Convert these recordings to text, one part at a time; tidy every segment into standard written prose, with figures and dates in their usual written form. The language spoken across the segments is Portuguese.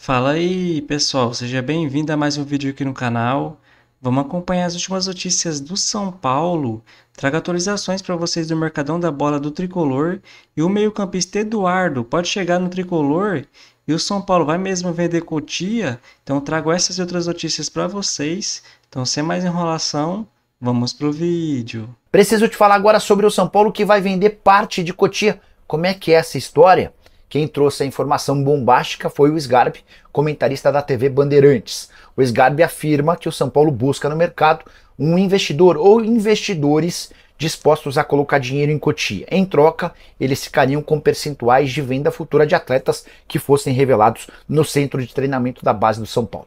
Fala aí, pessoal, seja bem-vindo a mais um vídeo aqui no canal. Vamos acompanhar as últimas notícias do São Paulo. Trago atualizações para vocês do Mercadão da Bola do Tricolor. E o meio-campista Eduardo pode chegar no Tricolor. E o São Paulo vai mesmo vender Cotia. Então trago essas e outras notícias para vocês. Então, sem mais enrolação, vamos pro vídeo. Preciso te falar agora sobre o São Paulo que vai vender parte de Cotia. Como é que é essa história? Quem trouxe a informação bombástica foi o Sgarbi, comentarista da TV Bandeirantes. O Sgarbi afirma que o São Paulo busca no mercado um investidor ou investidores dispostos a colocar dinheiro em Cotia. Em troca, eles ficariam com percentuais de venda futura de atletas que fossem revelados no centro de treinamento da base do São Paulo.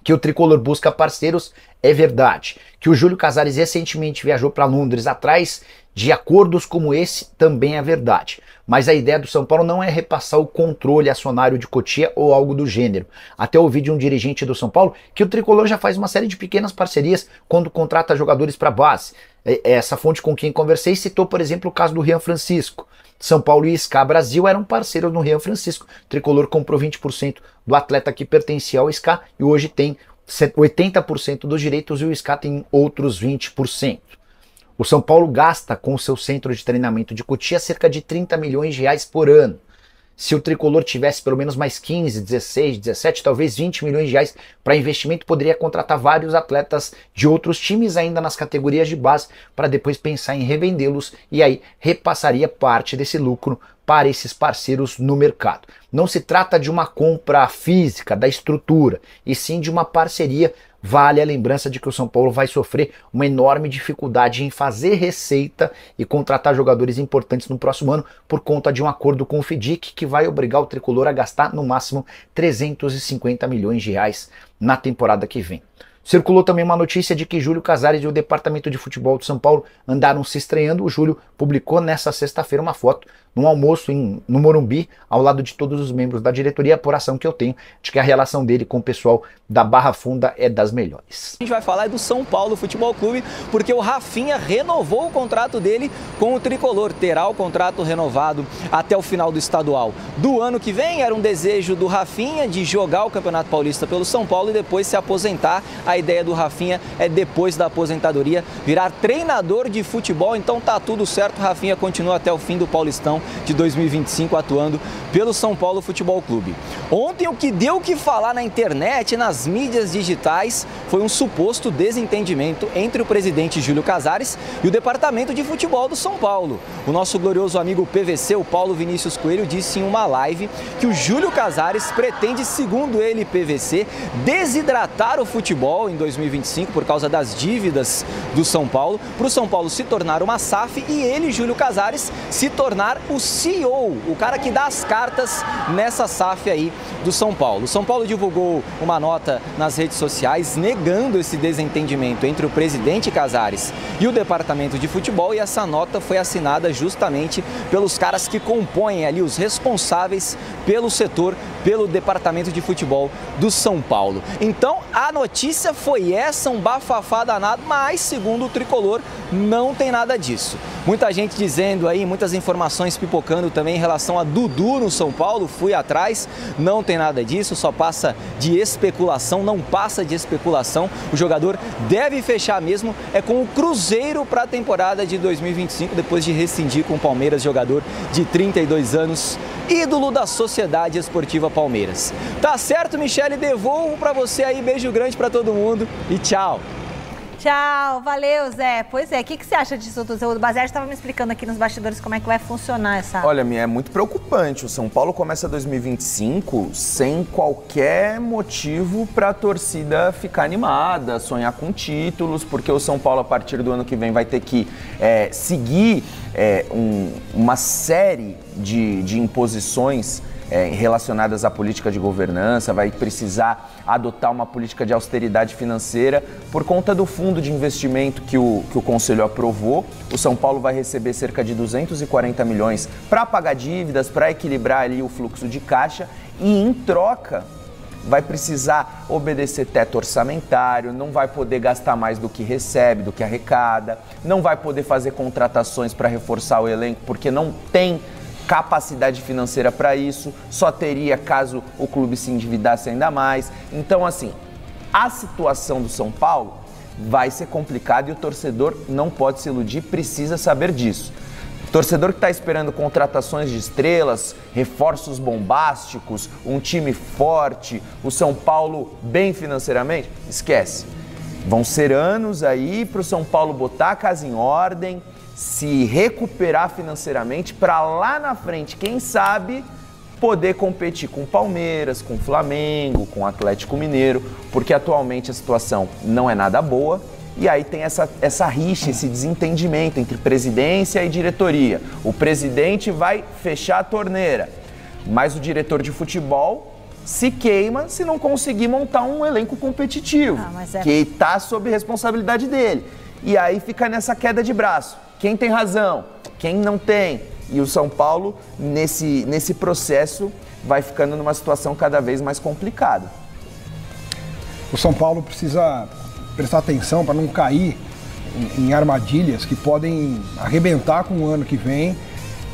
Que o Tricolor busca parceiros é verdade. Que o Júlio Casares recentemente viajou para Londres atrás de acordos como esse também é verdade. Mas a ideia do São Paulo não é repassar o controle acionário de Cotia ou algo do gênero. Até ouvi de um dirigente do São Paulo que o Tricolor já faz uma série de pequenas parcerias quando contrata jogadores para base. Essa fonte com quem conversei citou, por exemplo, o caso do Rian Francisco. São Paulo e SK Brasil eram parceiros no Rian Francisco. O Tricolor comprou 20% do atleta que pertencia ao SK e hoje tem 80% dos direitos e o SK tem outros 20%. O São Paulo gasta com o seu centro de treinamento de Cotia cerca de 30 milhões de reais por ano. Se o Tricolor tivesse pelo menos mais 15, 16, 17, talvez 20 milhões de reais para investimento, poderia contratar vários atletas de outros times ainda nas categorias de base para depois pensar em revendê-los e aí repassaria parte desse lucro para esses parceiros no mercado. Não se trata de uma compra física da estrutura, e sim de uma parceria. Vale a lembrança de que o São Paulo vai sofrer uma enorme dificuldade em fazer receita e contratar jogadores importantes no próximo ano por conta de um acordo com o FIDIC que vai obrigar o Tricolor a gastar no máximo 350 milhões de reais na temporada que vem. Circulou também uma notícia de que Júlio Casares e o departamento de futebol do São Paulo andaram se estranhando. O Júlio publicou nessa sexta-feira uma foto num almoço no Morumbi, ao lado de todos os membros da diretoria, a apuração que eu tenho de que a relação dele com o pessoal da Barra Funda é das melhores. A gente vai falar do São Paulo Futebol Clube, porque o Rafinha renovou o contrato dele com o Tricolor. Terá o contrato renovado até o final do estadual do ano que vem. Era um desejo do Rafinha de jogar o Campeonato Paulista pelo São Paulo e depois se aposentar. A ideia do Rafinha é, depois da aposentadoria, virar treinador de futebol. Então tá tudo certo, Rafinha continua até o fim do Paulistão de 2025 atuando pelo São Paulo Futebol Clube. Ontem o que deu o que falar na internet, nas mídias digitais, foi um suposto desentendimento entre o presidente Júlio Casares e o departamento de futebol do São Paulo. O nosso glorioso amigo PVC, o Paulo Vinícius Coelho, disse em uma live que o Júlio Casares pretende, segundo ele, PVC, desidratar o futebol em 2025 por causa das dívidas do São Paulo, para o São Paulo se tornar uma SAF e ele, Júlio Casares, se tornar o CEO, o cara que dá as cartas nessa SAF aí do São Paulo. O São Paulo divulgou uma nota nas redes sociais negando esse desentendimento entre o presidente Casares e o departamento de futebol, e essa nota foi assinada justamente pelos caras que compõem ali, os responsáveis pelo setor, pelo departamento de futebol do São Paulo. Então a notícia foi essa, um bafafá danado, mas segundo o Tricolor não tem nada disso. Muita gente dizendo aí, muitas informações pipocando também em relação a Dudu no São Paulo, fui atrás, não tem nada disso, só passa de especulação, não passa de especulação. O jogador deve fechar mesmo é com o Cruzeiro para a temporada de 2025, depois de rescindir com o Palmeiras, jogador de 32 anos, ídolo da Sociedade Esportiva Palmeiras. Tá certo, Michele? Devolvo para você aí, beijo grande para todo mundo e tchau! Tchau, valeu, Zé. Pois é, o que você acha disso tudo? O Baziar estava me explicando aqui nos bastidores como é que vai funcionar essa... Olha, é muito preocupante. O São Paulo começa 2025 sem qualquer motivo para a torcida ficar animada, sonhar com títulos, porque o São Paulo, a partir do ano que vem, vai ter que seguir uma série de imposições relacionadas à política de governança, vai precisar adotar uma política de austeridade financeira por conta do fundo de investimento que o Conselho aprovou. O São Paulo vai receber cerca de 240 milhões para pagar dívidas, para equilibrar ali o fluxo de caixa e, em troca, vai precisar obedecer teto orçamentário, não vai poder gastar mais do que recebe, do que arrecada, não vai poder fazer contratações para reforçar o elenco porque não tem capacidade financeira para isso, só teria caso o clube se endividasse ainda mais. Então, assim, a situação do São Paulo vai ser complicada e o torcedor não pode se iludir, precisa saber disso. Torcedor que está esperando contratações de estrelas, reforços bombásticos, um time forte, o São Paulo bem financeiramente, esquece. Vão ser anos aí para o São Paulo botar a casa em ordem, se recuperar financeiramente para lá na frente, quem sabe, poder competir com o Palmeiras, com o Flamengo, com o Atlético Mineiro, porque atualmente a situação não é nada boa. E aí tem essa rixa, esse desentendimento entre presidência e diretoria. O presidente vai fechar a torneira, mas o diretor de futebol se queima se não conseguir montar um elenco competitivo, que está sob responsabilidade dele. E aí fica nessa queda de braço. Quem tem razão? Quem não tem? E o São Paulo, nesse processo, vai ficando numa situação cada vez mais complicada. O São Paulo precisa prestar atenção para não cair em armadilhas que podem arrebentar com o ano que vem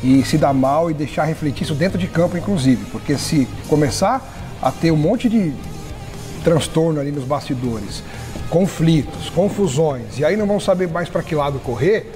e se dar mal e deixar refletir isso dentro de campo, inclusive. Porque se começar a ter um monte de transtorno ali nos bastidores, conflitos, confusões, e aí não vão saber mais para que lado correr,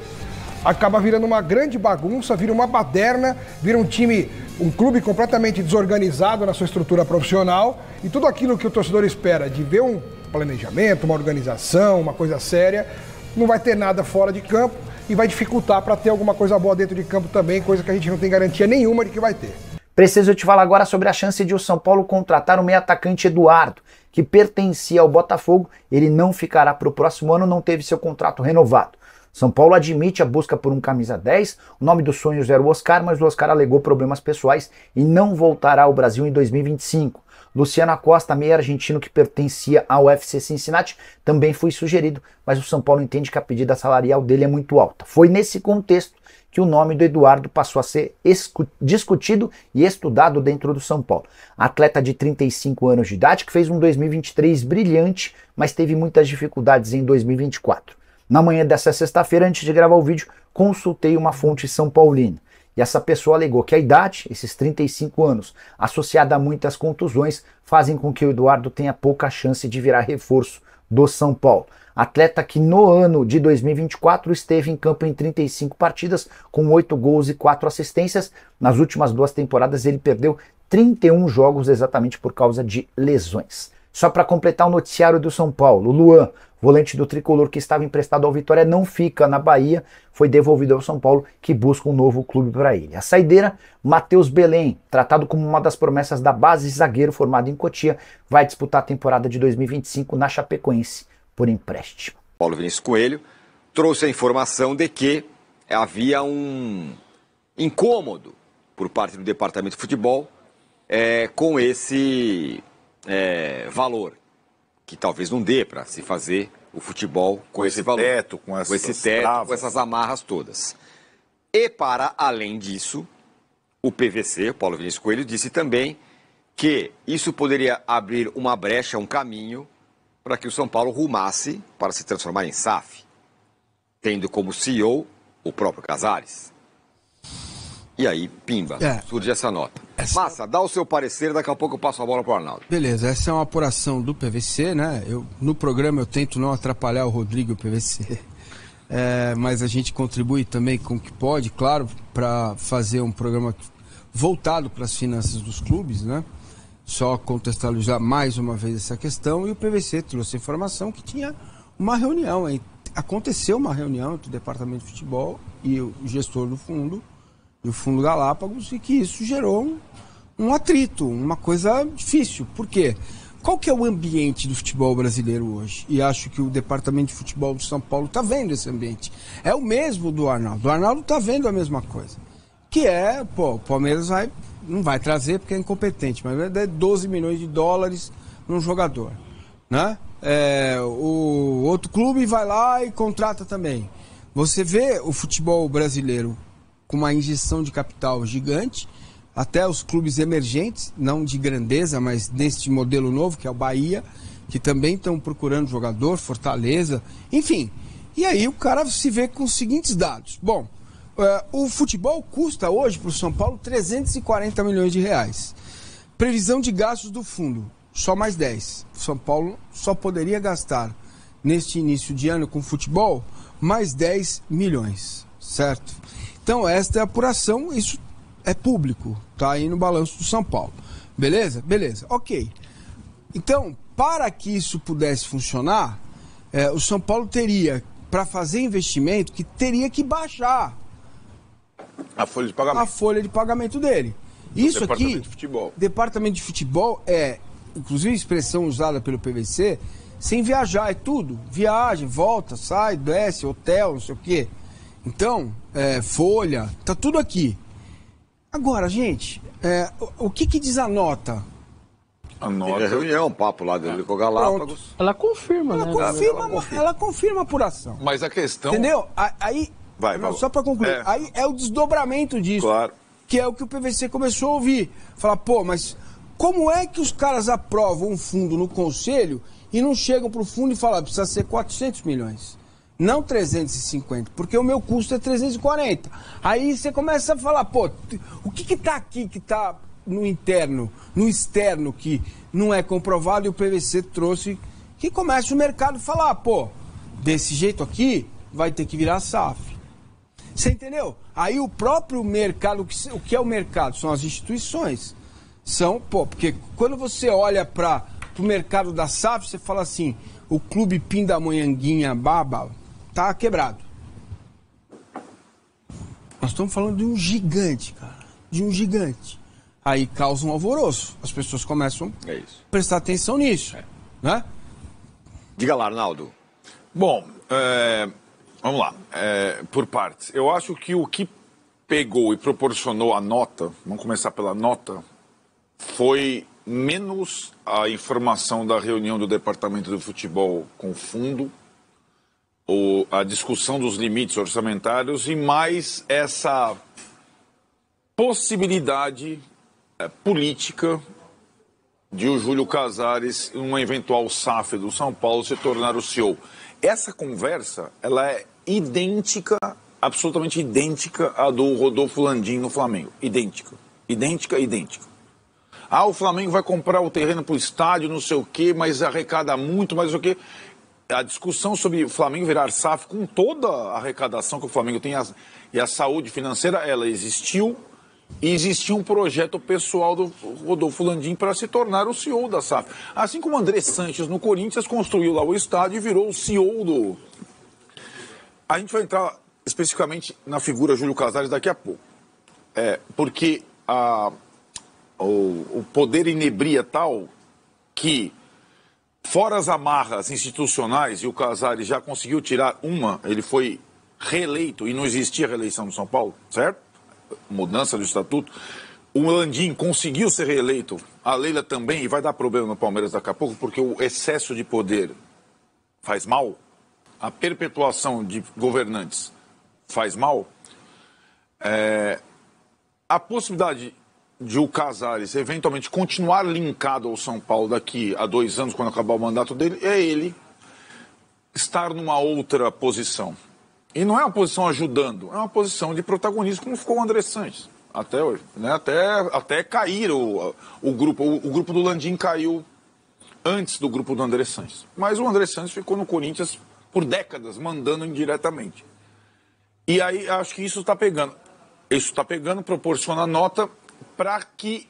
acaba virando uma grande bagunça, vira uma baderna, vira um clube completamente desorganizado na sua estrutura profissional, e tudo aquilo que o torcedor espera de ver um planejamento, uma organização, uma coisa séria, não vai ter nada fora de campo e vai dificultar para ter alguma coisa boa dentro de campo também, coisa que a gente não tem garantia nenhuma de que vai ter. Preciso te falar agora sobre a chance de o São Paulo contratar o meio atacante Eduardo, que pertencia ao Botafogo. Ele não ficará para o próximo ano, não teve seu contrato renovado. São Paulo admite a busca por um camisa 10, o nome dos sonhos era o Oscar, mas o Oscar alegou problemas pessoais e não voltará ao Brasil em 2025. Luciano Acosta, meio argentino que pertencia ao FC Cincinnati, também foi sugerido, mas o São Paulo entende que a pedida salarial dele é muito alta. Foi nesse contexto que o nome do Eduardo passou a ser discutido e estudado dentro do São Paulo. Atleta de 35 anos de idade que fez um 2023 brilhante, mas teve muitas dificuldades em 2024. Na manhã dessa sexta-feira, antes de gravar o vídeo, consultei uma fonte são paulina. E essa pessoa alegou que a idade, esses 35 anos, associada a muitas contusões, fazem com que o Eduardo tenha pouca chance de virar reforço do São Paulo. Atleta que no ano de 2024 esteve em campo em 35 partidas, com 8 gols e 4 assistências. Nas últimas 2 temporadas ele perdeu 31 jogos exatamente por causa de lesões. Só para completar o noticiário do São Paulo, o Luan, volante do tricolor que estava emprestado ao Vitória, não fica na Bahia, foi devolvido ao São Paulo, que busca um novo clube para ele. A saideira, Matheus Belém, tratado como uma das promessas da base, zagueiro formado em Cotia, vai disputar a temporada de 2025 na Chapecoense por empréstimo. Paulo Vinícius Coelho trouxe a informação de que havia um incômodo por parte do departamento de futebol com esse valor, que talvez não dê para se fazer o futebol com esse valor, teto, com essas amarras todas. E para além disso, o PVC, o Paulo Vinícius Coelho, disse também que isso poderia abrir uma brecha, um caminho para que o São Paulo rumasse para se transformar em SAF, tendo como CEO o próprio Casares. E aí, pimba, surge essa nota. Massa, dá o seu parecer, daqui a pouco eu passo a bola para o Arnaldo. Beleza, essa é uma apuração do PVC, né? No programa eu tento não atrapalhar o Rodrigo e o PVC, mas a gente contribui também com o que pode, claro, para fazer um programa voltado para as finanças dos clubes, né? Só contextualizar mais uma vez essa questão, e o PVC trouxe a informação que tinha uma reunião, aconteceu uma reunião entre o departamento de futebol e o gestor do fundo, e o Fundo Galápagos, e que isso gerou um atrito, uma coisa difícil. Por quê? Qual que é o ambiente do futebol brasileiro hoje? E acho que o departamento de futebol de São Paulo está vendo esse ambiente. É o mesmo do Arnaldo. O Arnaldo está vendo a mesma coisa. Que o Palmeiras não vai trazer porque é incompetente, mas vai dar 12 milhões de dólares num jogador, né? O outro clube vai lá e contrata também. Você vê o futebol brasileiro com uma injeção de capital gigante, até os clubes emergentes, não de grandeza, mas neste modelo novo, que é o Bahia, que também estão procurando jogador, Fortaleza, enfim. E aí o cara se vê com os seguintes dados. Bom, O futebol custa hoje para o São Paulo 340 milhões de reais. Previsão de gastos do fundo, só mais 10. O São Paulo só poderia gastar neste início de ano com futebol mais 10 milhões, certo? Então esta é a apuração, isso é público, tá aí no balanço do São Paulo. Beleza? Beleza, ok. Então, para que isso pudesse funcionar, o São Paulo teria, para fazer investimento, que teria que baixar a folha de pagamento. A folha de pagamento dele. Isso aqui, de futebol. Departamento de futebol é, inclusive, a expressão usada pelo PVC, sem viajar, é tudo. Viagem, volta, sai, desce, hotel, não sei o quê. Então, folha, tá tudo aqui. Agora, gente, o que diz a nota? A nota. É reunião, papo lá dele com o Galápagos. Ela confirma, né? Ela confirma a apuração. Mas a questão... Entendeu? Aí... Só para concluir, aí é o desdobramento disso, claro, que é o que o PVC começou a ouvir. Falar, pô, mas como é que os caras aprovam um fundo no conselho e não chegam pro fundo e falam, precisa ser 400 milhões, não 350, porque o meu custo é 340. Aí você começa a falar, pô, o que tá aqui que tá no interno, no externo, que não é comprovado, e o PVC trouxe, que começa o mercado a falar, pô, desse jeito aqui vai ter que virar SAF. Você entendeu? Aí o próprio mercado, o que é o mercado? São as instituições. Porque quando você olha para o mercado da SAF, você fala assim, o Clube Pindamonhanguinha Baba tá quebrado. Nós estamos falando de um gigante, cara. De um gigante. Aí causa um alvoroço. As pessoas começam a prestar atenção nisso. Né? Diga lá, Arnaldo. Bom, vamos lá, por partes. Eu acho que o que pegou e proporcionou a nota, vamos começar pela nota, foi menos a informação da reunião do Departamento de Futebol com o fundo, ou a discussão dos limites orçamentários, e mais essa possibilidade política de o Júlio Casares, uma eventual SAF do São Paulo, se tornar o CEO. Essa conversa, ela é idêntica, absolutamente idêntica à do Rodolfo Landim no Flamengo. Idêntica. Idêntica, idêntica. Ah, o Flamengo vai comprar o terreno para o estádio, não sei o quê, mas arrecada muito, mas não sei o quê. A discussão sobre o Flamengo virar SAF, com toda a arrecadação que o Flamengo tem e a saúde financeira, ela existiu. E existia um projeto pessoal do Rodolfo Landim para se tornar o CEO da SAF. Assim como o André Sanches no Corinthians construiu lá o estádio e virou o CEO do... A gente vai entrar especificamente na figura Júlio Casares daqui a pouco. Porque o poder inebria tal que, fora as amarras institucionais, e o Casares já conseguiu tirar uma, ele foi reeleito e não existia reeleição no São Paulo, certo? Mudança do estatuto. O Landim conseguiu ser reeleito, a Leila também, e vai dar problema no Palmeiras daqui a pouco, porque o excesso de poder faz mal, a perpetuação de governantes faz mal. A possibilidade de o Casares eventualmente continuar linkado ao São Paulo daqui a 2 anos, quando acabar o mandato dele, é ele estar numa outra posição. E não é uma posição ajudando, é uma posição de protagonismo, como ficou o André Sanches até hoje. Né? Até cair o grupo. O grupo do Landim caiu antes do grupo do André Sanches. Mas o André Sanches ficou no Corinthians por décadas, mandando indiretamente. E aí acho que isso está pegando. Isso está pegando, proporciona nota para que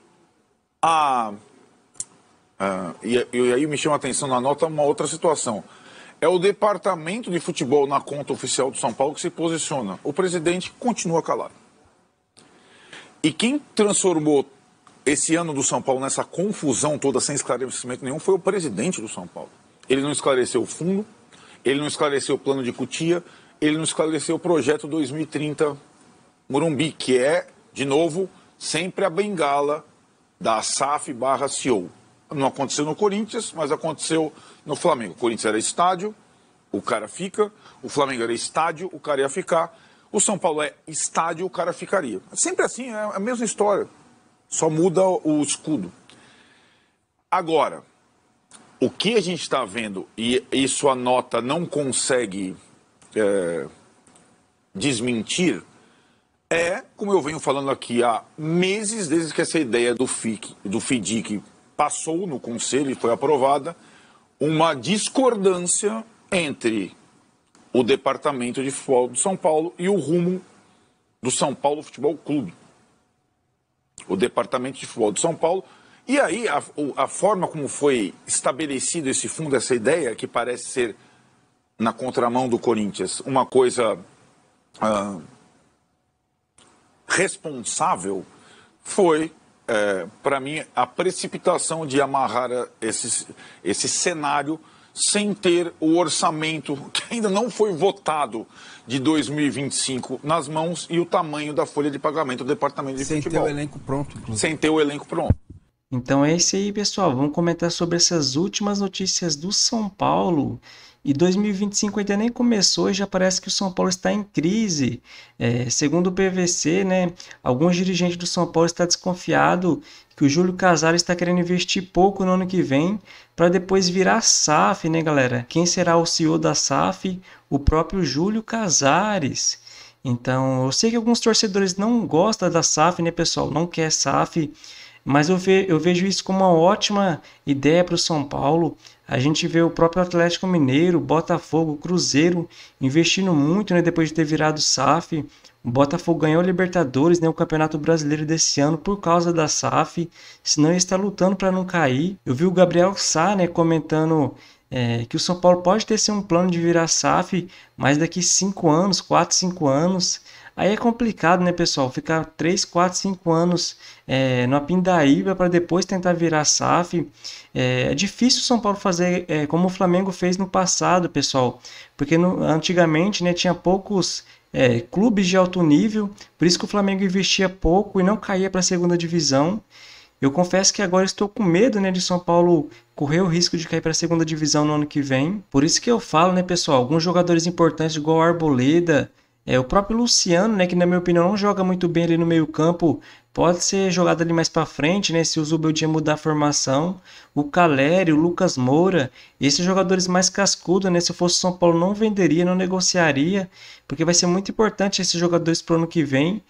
e aí me chama a atenção na nota uma outra situação. É o departamento de futebol na conta oficial do São Paulo que se posiciona. O presidente continua calado. E quem transformou esse ano do São Paulo nessa confusão toda, sem esclarecimento nenhum, foi o presidente do São Paulo. Ele não esclareceu o fundo, ele não esclareceu o plano de Cotia, ele não esclareceu o projeto 2030 Morumbi, que é, de novo, sempre a bengala da SAF/CEO. Não aconteceu no Corinthians, mas aconteceu no Flamengo. O Corinthians era estádio, o cara fica. O Flamengo era estádio, o cara ia ficar. O São Paulo é estádio, o cara ficaria. Sempre assim, é a mesma história. Só muda o escudo. Agora, o que a gente está vendo, e isso a nota não consegue desmentir, como eu venho falando aqui há meses, desde que essa ideia do FIDIC passou no Conselho e foi aprovada, uma discordância entre o Departamento de Futebol do São Paulo e o rumo do São Paulo Futebol Clube. O Departamento de Futebol do São Paulo. E aí, a forma como foi estabelecido esse fundo, essa ideia, que parece ser, na contramão do Corinthians, uma coisa responsável, foi, para mim, a precipitação de amarrar esse cenário sem ter o orçamento, que ainda não foi votado, de 2025 nas mãos, e o tamanho da folha de pagamento do Departamento de Futebol. Sem ter o elenco pronto, inclusive. Sem ter o elenco pronto. Então é isso aí, pessoal. Vamos comentar sobre essas últimas notícias do São Paulo. E 2025 ainda nem começou e já parece que o São Paulo está em crise. Segundo o PVC, né, alguns dirigentes do São Paulo estão desconfiados que o Júlio Casares está querendo investir pouco no ano que vem para depois virar SAF, né, galera? Quem será o CEO da SAF? O próprio Júlio Casares. Então, eu sei que alguns torcedores não gostam da SAF, né, pessoal? Não quer SAF. Mas eu vejo isso como uma ótima ideia para o São Paulo. A gente vê o próprio Atlético Mineiro, Botafogo, Cruzeiro investindo muito, né, depois de ter virado SAF. O Botafogo ganhou a Libertadores, né, o Campeonato Brasileiro desse ano por causa da SAF. Senão ele está lutando para não cair. Eu vi o Gabriel Sá, né, comentando que o São Paulo pode ter sim um plano de virar SAF, mas daqui 5 anos, 4, 5 anos... Aí é complicado, né, pessoal? Ficar 3, 4, 5 anos na pindaíba para depois tentar virar SAF. É difícil o São Paulo fazer como o Flamengo fez no passado, pessoal. Porque antigamente, né, tinha poucos clubes de alto nível. Por isso que o Flamengo investia pouco e não caía para a segunda divisão. Eu confesso que agora estou com medo, né, de São Paulo correr o risco de cair para a segunda divisão no ano que vem. Por isso que eu falo, né, pessoal? Alguns jogadores importantes igual o Arboleda... o próprio Luciano, né, que na minha opinião não joga muito bem ali no meio campo, pode ser jogado ali mais para frente, né, se o Zubeldia mudar a formação. O Caleri, o Lucas Moura, esses jogadores mais cascudos, né, se eu fosse São Paulo não venderia, não negociaria, porque vai ser muito importante esses jogadores para o ano que vem,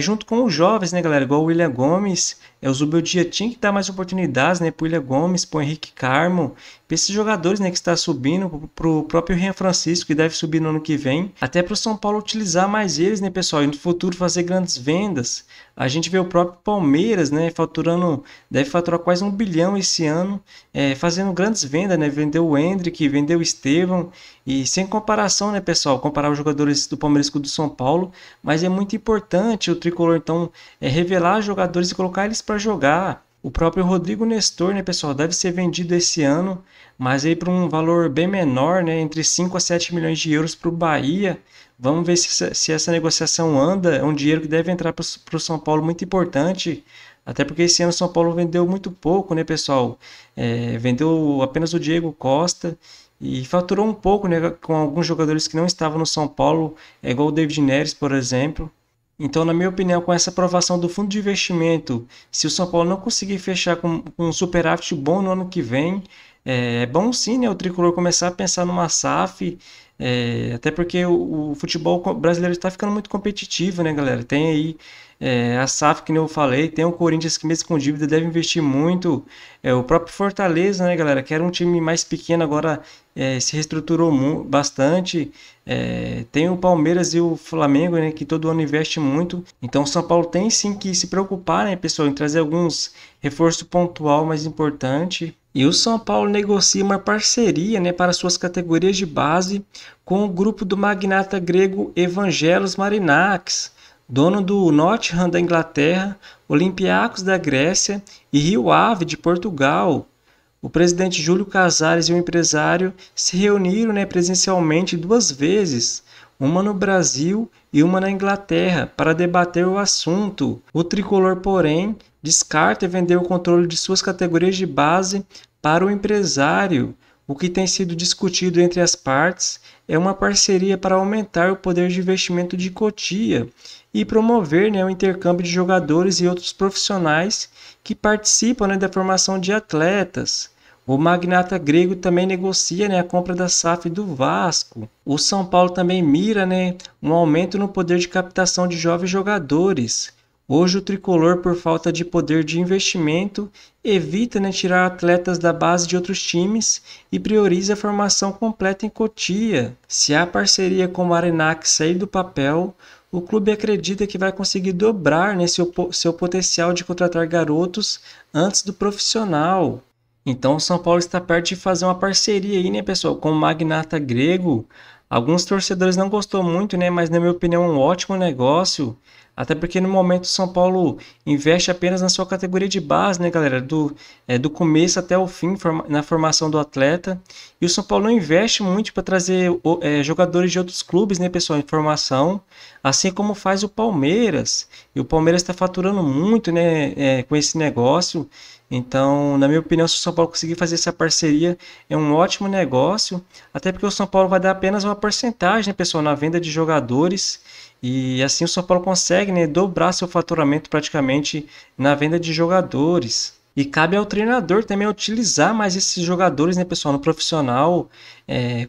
junto com os jovens, né, galera, igual o William Gomes. O Zubeldia tinha que dar mais oportunidades, né, para o William Gomes, para o Henrique Carmo, para esses jogadores, né, que está subindo, para o próprio Rian Francisco, que deve subir no ano que vem, até para o São Paulo utilizar mais eles, né, pessoal, e no futuro fazer grandes vendas. A gente vê o próprio Palmeiras, né, deve faturar quase 1 bilhão esse ano, fazendo grandes vendas, né, vendeu o Endrick, vendeu o Estevão, e sem comparação, né, pessoal, comparar os jogadores do Palmeiras com o do São Paulo, mas é muito importante o Tricolor, então, revelar os jogadores e colocar eles para jogar. O próprio Rodrigo Nestor, né, pessoal, deve ser vendido esse ano, mas aí por um valor bem menor, né, entre 5 a 7 milhões de euros para o Bahia. Vamos ver se essa negociação anda. É um dinheiro que deve entrar para o São Paulo muito importante, até porque esse ano o São Paulo vendeu muito pouco, né, pessoal? Vendeu apenas o Diego Costa e faturou um pouco, né, com alguns jogadores que não estavam no São Paulo, igual o David Neres, por exemplo. Então, na minha opinião, com essa aprovação do fundo de investimento, se o São Paulo não conseguir fechar com um superávit bom no ano que vem, é bom sim, né, o Tricolor começar a pensar numa SAF, até porque o futebol brasileiro está ficando muito competitivo, né, galera? Tem aí a SAF, que nem eu falei, tem o Corinthians que mesmo com dívida deve investir muito, o próprio Fortaleza, né, galera, que era um time mais pequeno, agora se reestruturou bastante, tem o Palmeiras e o Flamengo, né, que todo ano investe muito. Então o São Paulo tem sim que se preocupar, né, pessoal, em trazer alguns reforços pontual mais importante. E o São Paulo negocia uma parceria, né, para suas categorias de base com o grupo do magnata grego Evangelos Marinakis, dono do Nottingham da Inglaterra, Olympiacos da Grécia e Rio Ave de Portugal. O presidente Júlio Casares e o empresário se reuniram, né, presencialmente 2 vezes, uma no Brasil e uma na Inglaterra, para debater o assunto. O tricolor, porém, descarta vender o controle de suas categorias de base para o empresário. O que tem sido discutido entre as partes é uma parceria para aumentar o poder de investimento de Cotia e promover, né, o intercâmbio de jogadores e outros profissionais que participam, né, da formação de atletas. O magnata grego também negocia, né, a compra da SAF do Vasco. O São Paulo também mira, né, um aumento no poder de captação de jovens jogadores. Hoje o tricolor, por falta de poder de investimento, evita, né, tirar atletas da base de outros times e prioriza a formação completa em Cotia. Se a parceria com o Arenac sair do papel, o clube acredita que vai conseguir dobrar, né, seu potencial de contratar garotos antes do profissional. Então o São Paulo está perto de fazer uma parceria aí, né, pessoal, com o magnata grego. Alguns torcedores não gostou muito, né, mas na minha opinião é um ótimo negócio. Até porque no momento o São Paulo investe apenas na sua categoria de base, né, galera? Do começo até o fim, na formação do atleta. E o São Paulo não investe muito para trazer jogadores de outros clubes, né, pessoal, em formação. Assim como faz o Palmeiras. E o Palmeiras está faturando muito, né, com esse negócio. Então, na minha opinião, se o São Paulo conseguir fazer essa parceria, é um ótimo negócio. Até porque o São Paulo vai dar apenas uma porcentagem, né, pessoal, na venda de jogadores. E assim o São Paulo consegue, né, dobrar seu faturamento praticamente na venda de jogadores. E cabe ao treinador também utilizar mais esses jogadores, né, pessoal, no profissional.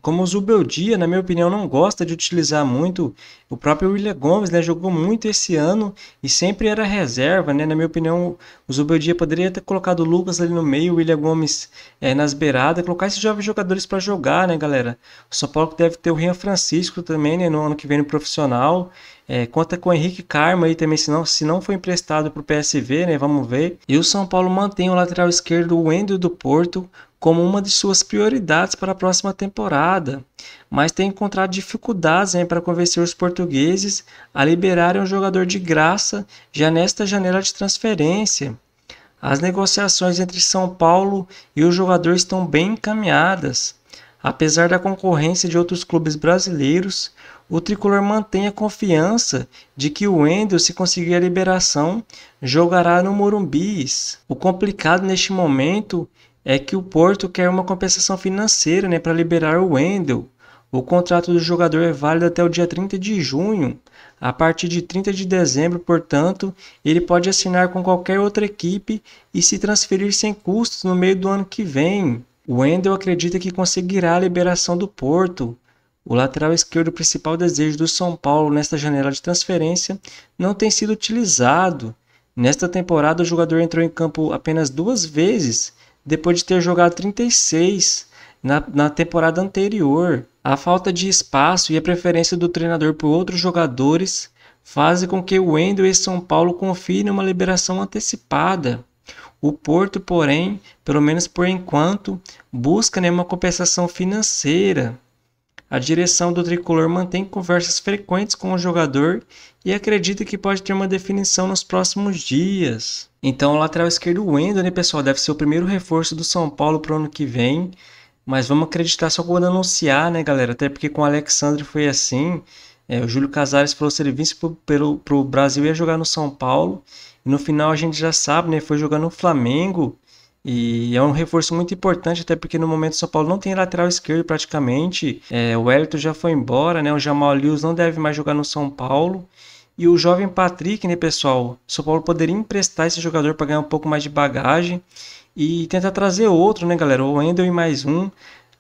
Como o Zubeldia, na minha opinião, não gosta de utilizar muito. O próprio William Gomes, né, jogou muito esse ano e sempre era reserva, né? Na minha opinião, o Zubeldia poderia ter colocado o Lucas ali no meio, o William Gomes nas beiradas, colocar esses jovens jogadores para jogar, né, galera? O São Paulo deve ter o Rian Francisco também, né, no ano que vem no profissional. Conta com o Henrique Carmo aí também, se não for emprestado para o PSV, né? Vamos ver. E o São Paulo mantém o lateral esquerdo, o Wendel do Porto, como uma de suas prioridades para a próxima temporada, mas tem encontrado dificuldades, né, para convencer os portugueses a liberarem o jogador de graça já nesta janela de transferência. As negociações entre São Paulo e o jogador estão bem encaminhadas. Apesar da concorrência de outros clubes brasileiros, o tricolor mantém a confiança de que o Wendel, se conseguir a liberação, jogará no Morumbi. O complicado neste momento é que o Porto quer uma compensação financeira, né, para liberar o Wendel. O contrato do jogador é válido até o dia 30 de junho. A partir de 30 de dezembro, portanto, ele pode assinar com qualquer outra equipe e se transferir sem custos no meio do ano que vem. O Wendel acredita que conseguirá a liberação do Porto. O lateral esquerdo, principal desejo do São Paulo nesta janela de transferência, não tem sido utilizado. Nesta temporada, o jogador entrou em campo apenas 2 vezes, depois de ter jogado 36 na temporada anterior. A falta de espaço e a preferência do treinador por outros jogadores fazem com que o Wendel e São Paulo confiem em uma liberação antecipada. O Porto, porém, pelo menos por enquanto, busca uma compensação financeira. A direção do tricolor mantém conversas frequentes com o jogador e acredita que pode ter uma definição nos próximos dias. Então o lateral esquerdo Wendel, né, pessoal, deve ser o primeiro reforço do São Paulo para o ano que vem. Mas vamos acreditar só quando anunciar, né, galera? Até porque com o Alexandre foi assim. O Júlio Casares falou que se ele visse pro Brasil ia jogar no São Paulo. E no final a gente já sabe, né? Foi jogar no Flamengo. E é um reforço muito importante, até porque no momento o São Paulo não tem lateral esquerdo praticamente. O Wellington já foi embora, né? O Jamal Lewis não deve mais jogar no São Paulo. E o jovem Patrick, né, pessoal? O São Paulo poderia emprestar esse jogador para ganhar um pouco mais de bagagem. E tentar trazer outro, né, galera? O Wendel e mais um.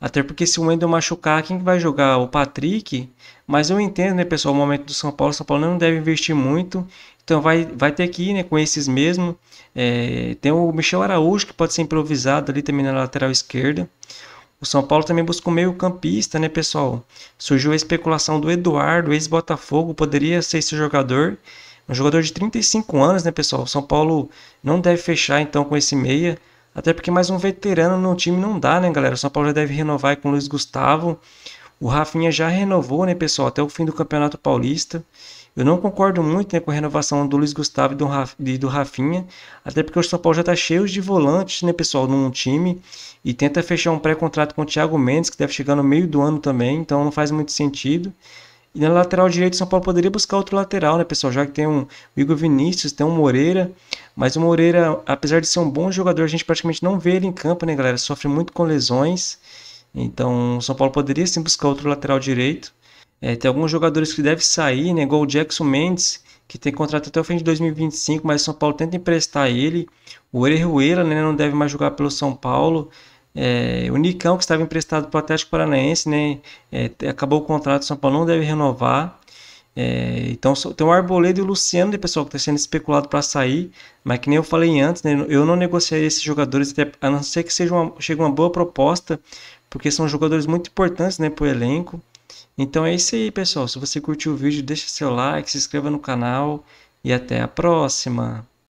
Até porque se o Wendel machucar, quem vai jogar? O Patrick. Mas eu entendo, né, pessoal, o momento do São Paulo. O São Paulo não deve investir muito. Então vai ter que ir, né, com esses mesmo. Tem o Michel Araújo, que pode ser improvisado ali também na lateral esquerda. O São Paulo também busca um meio campista, né, pessoal? Surgiu a especulação do Eduardo, ex-Botafogo, poderia ser esse jogador. Um jogador de 35 anos, né, pessoal? O São Paulo não deve fechar, então, com esse meia. Até porque mais um veterano no time não dá, né, galera? O São Paulo já deve renovar com o Luiz Gustavo. O Rafinha já renovou, né, pessoal, até o fim do Campeonato Paulista. Eu não concordo muito, né, com a renovação do Luiz Gustavo e do Rafinha. Até porque o São Paulo já está cheio de volantes, né, pessoal, num time. E tenta fechar um pré-contrato com o Thiago Mendes, que deve chegar no meio do ano também. Então não faz muito sentido. E na lateral direito, o São Paulo poderia buscar outro lateral, né, pessoal? Já que tem o Igor Vinícius, tem o Moreira. Mas o Moreira, apesar de ser um bom jogador, a gente praticamente não vê ele em campo, né, galera? Sofre muito com lesões. Então o São Paulo poderia sim buscar outro lateral direito. Tem alguns jogadores que devem sair, né, igual o Jackson Mendes, que tem contrato até o fim de 2025, mas o São Paulo tenta emprestar ele. O Orejuela, né, não deve mais jogar pelo São Paulo. O Nicão, que estava emprestado para o Atlético Paranaense, né? Acabou o contrato, o São Paulo não deve renovar. Então tem o Arboleda e o Luciano, né, pessoal, que está sendo especulado para sair, mas que nem eu falei antes, né, eu não negociaria esses jogadores, a não ser que chegue uma boa proposta, porque são jogadores muito importantes, né, para o elenco. Então é isso aí, pessoal. Se você curtiu o vídeo, deixa seu like, se inscreva no canal e até a próxima.